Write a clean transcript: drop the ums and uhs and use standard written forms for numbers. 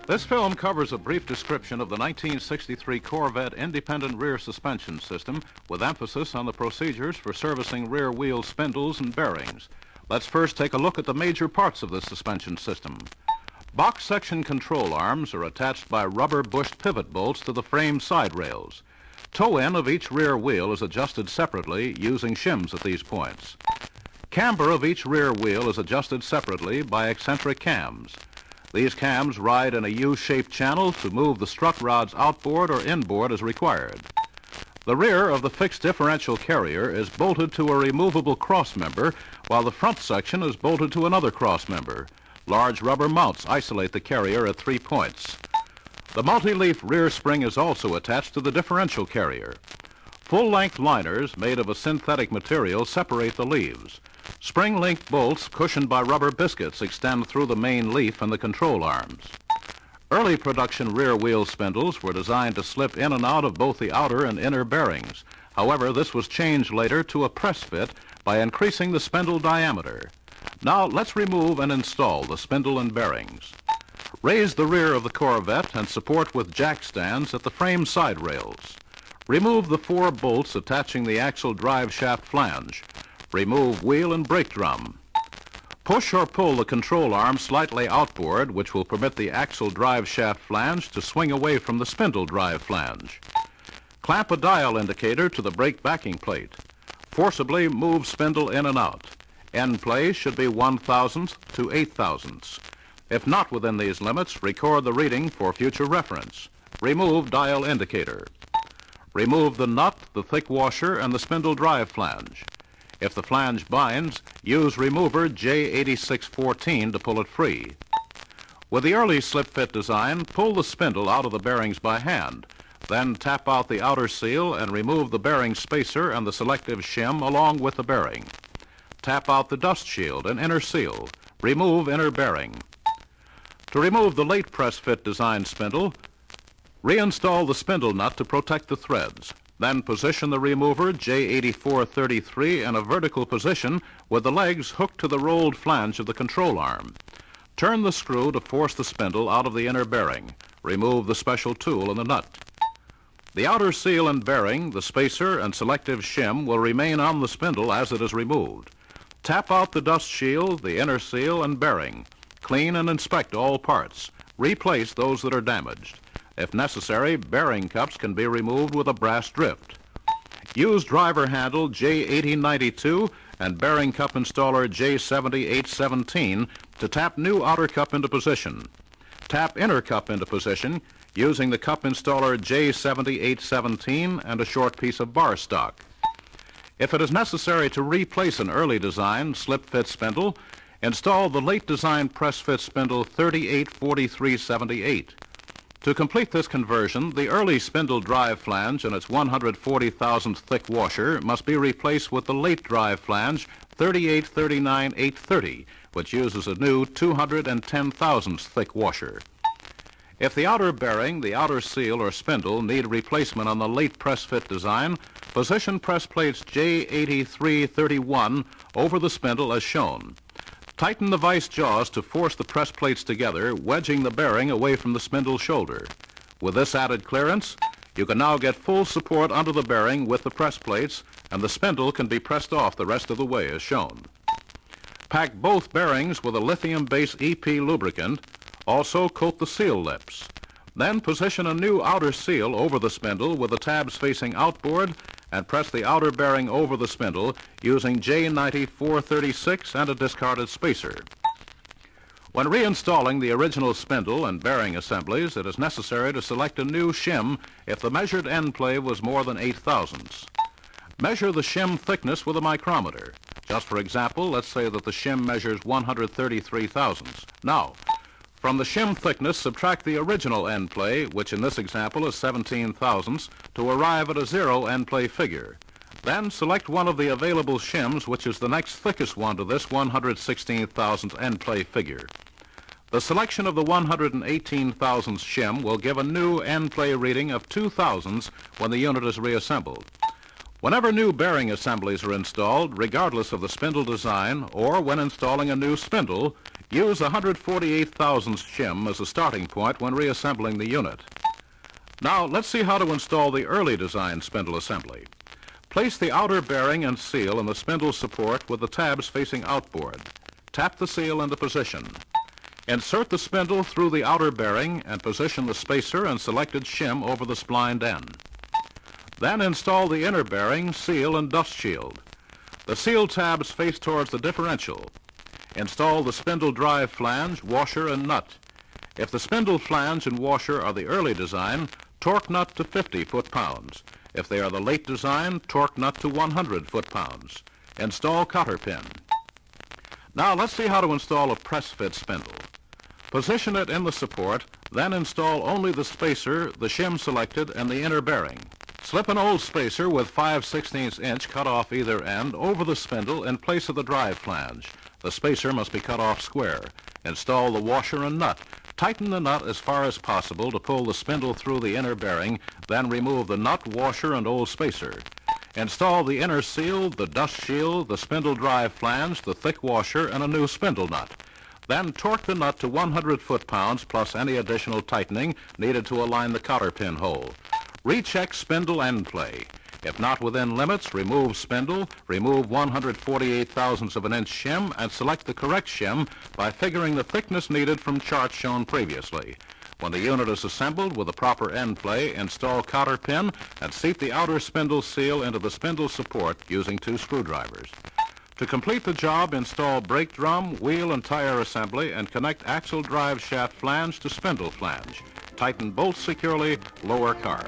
This film covers a brief description of the 1963 Corvette independent rear suspension system with emphasis on the procedures for servicing rear wheel spindles and bearings. Let's first take a look at the major parts of this suspension system. Box section control arms are attached by rubber bushed pivot bolts to the frame side rails. Toe end of each rear wheel is adjusted separately using shims at these points. Camber of each rear wheel is adjusted separately by eccentric cams. These cams ride in a U-shaped channel to move the strut rods outboard or inboard as required. The rear of the fixed differential carrier is bolted to a removable cross member, while the front section is bolted to another cross member. Large rubber mounts isolate the carrier at 3 points. The multi-leaf rear spring is also attached to the differential carrier. Full-length liners made of a synthetic material separate the leaves. Spring-linked bolts cushioned by rubber biscuits extend through the main leaf and the control arms. Early production rear wheel spindles were designed to slip in and out of both the outer and inner bearings. However, this was changed later to a press fit by increasing the spindle diameter. Now let's remove and install the spindle and bearings. Raise the rear of the Corvette and support with jack stands at the frame side rails. Remove the 4 bolts attaching the axle drive shaft flange. Remove wheel and brake drum. Push or pull the control arm slightly outboard, which will permit the axle drive shaft flange to swing away from the spindle drive flange. Clamp a dial indicator to the brake backing plate. Forcibly move spindle in and out. End play should be 1/1000th to 8/1000ths. If not within these limits, record the reading for future reference. Remove dial indicator. Remove the nut, the thick washer, and the spindle drive flange. If the flange binds, use remover J8614 to pull it free. With the early slip fit design, pull the spindle out of the bearings by hand. Then tap out the outer seal and remove the bearing spacer and the selective shim along with the bearing. Tap out the dust shield and inner seal. Remove inner bearing. To remove the late press fit design spindle, reinstall the spindle nut to protect the threads. Then position the remover J8433 in a vertical position with the legs hooked to the rolled flange of the control arm. Turn the screw to force the spindle out of the inner bearing. Remove the special tool in the nut. The outer seal and bearing, the spacer, and selective shim will remain on the spindle as it is removed. Tap out the dust shield, the inner seal, and bearing. Clean and inspect all parts. Replace those that are damaged. If necessary, bearing cups can be removed with a brass drift. Use driver handle J8092 and bearing cup installer J7817 to tap new outer cup into position. Tap inner cup into position using the cup installer J7817 and a short piece of bar stock. If it is necessary to replace an early design slip fit spindle, install the late design press fit spindle 384378. To complete this conversion, the early spindle drive flange and its 140,000th thick washer must be replaced with the late drive flange 3839830, which uses a new 210,000th thick washer. If the outer bearing, the outer seal, or spindle need replacement on the late press fit design, position press plates J8331 over the spindle as shown. Tighten the vise jaws to force the press plates together, wedging the bearing away from the spindle shoulder. With this added clearance, you can now get full support under the bearing with the press plates, and the spindle can be pressed off the rest of the way as shown. Pack both bearings with a lithium-based EP lubricant. Also coat the seal lips. Then position a new outer seal over the spindle with the tabs facing outboard and press the outer bearing over the spindle using J9436 and a discarded spacer. When reinstalling the original spindle and bearing assemblies, it is necessary to select a new shim if the measured end play was more than 8/1000ths. Measure the shim thickness with a micrometer. Just for example, let's say that the shim measures 133/1000ths. Now, from the shim thickness, subtract the original end play, which in this example is 17/1000ths, to arrive at a 0 end play figure. Then select one of the available shims, which is the next thickest one to this 116/1000th end play figure. The selection of the 118/1000th shim will give a new end play reading of 2/1000ths when the unit is reassembled. Whenever new bearing assemblies are installed, regardless of the spindle design, or when installing a new spindle, Use 148 thousandths shim as a starting point when reassembling the unit. Now let's see how to install the early design spindle assembly. Place the outer bearing and seal in the spindle support with the tabs facing outboard. Tap the seal into position. Insert the spindle through the outer bearing and position the spacer and selected shim over the splined end. Then install the inner bearing, seal, and dust shield. The seal tabs face towards the differential. Install the spindle drive flange, washer, and nut. If the spindle flange and washer are the early design, torque nut to 50 foot-pounds. If they are the late design, torque nut to 100 foot-pounds. Install cotter pin. Now let's see how to install a press-fit spindle. Position it in the support, then install only the spacer, the shim selected, and the inner bearing. Slip an old spacer with 5/16 inch cut off either end over the spindle in place of the drive flange. The spacer must be cut off square. Install the washer and nut. Tighten the nut as far as possible to pull the spindle through the inner bearing, then remove the nut, washer, and old spacer. Install the inner seal, the dust shield, the spindle drive flange, the thick washer, and a new spindle nut. Then torque the nut to 100 foot-pounds plus any additional tightening needed to align the cotter pin hole. Recheck spindle end play. If not within limits, remove spindle, remove 148 thousandths of an inch shim, and select the correct shim by figuring the thickness needed from charts shown previously. When the unit is assembled with the proper end play, install cotter pin and seat the outer spindle seal into the spindle support using 2 screwdrivers. To complete the job, install brake drum, wheel and tire assembly, and connect axle drive shaft flange to spindle flange. Tighten bolts securely, lower car.